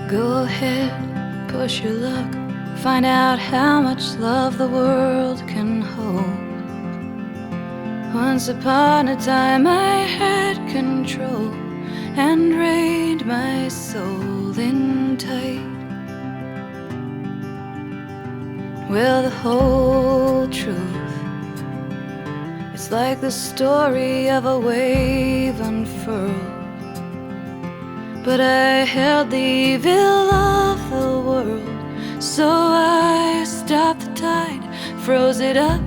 Go ahead, push your luck, find out how much love the world can hold. Once upon a time I had control and reined my soul in tight. Well, the whole truth, it's like the story of a wave unfurled. But I held the evil of the world, so I stopped the tide, froze it up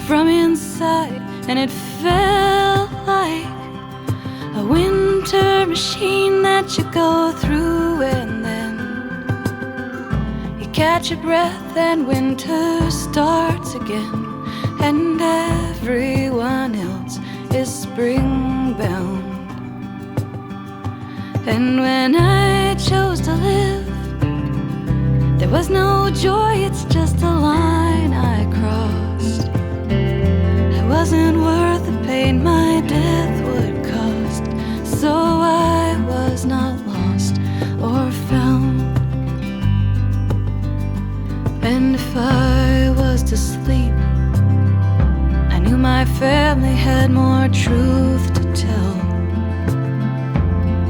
from inside, and it felt like a winter machine that you go through, and then you catch your breath and winter starts again, and everyone else is spring-bound. And when I chose to live, there was no joy, it's just a line I crossed. I wasn't worth the pain my death would cost, so I was not lost or found. And if I was to sleep, I knew my family had more truth to tell.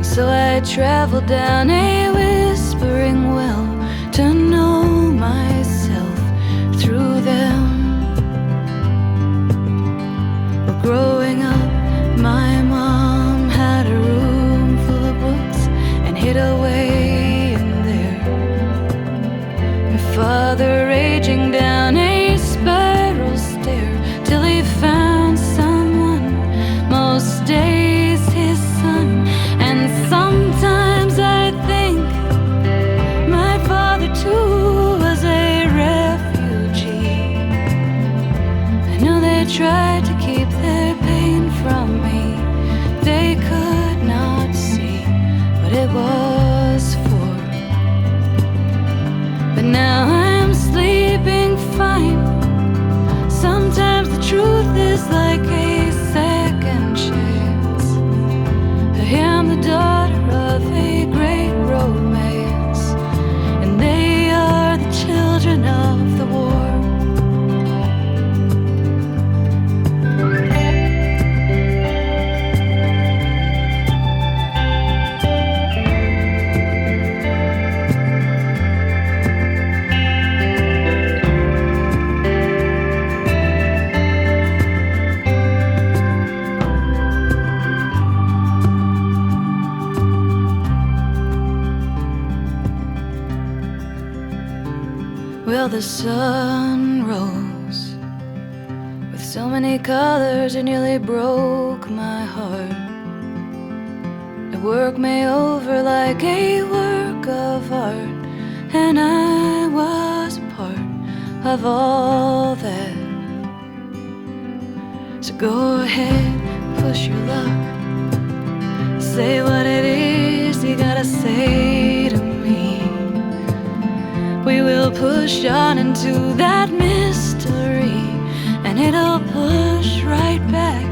So I traveled down a whispering well to know myself through them. Well, growing up, my mom had a room full of books and hid away in there. My father raging down a spiral stair till he found someone, most days his son. And sometimes I think my father too was a refugee. I know they tried to keep their pain from me, they could not see what it was for. But now I'm sleeping fine. Sometimes the truth is like a second chance. I am the daughter of a great romance, and they are the children of the war. Well, the sun rose with so many colors it nearly broke my heart. It worked me over like a work of art, and I was a part of all that. So go ahead, push your luck, say what it is you gotta say to me. We will push on into that mystery, and it'll push right back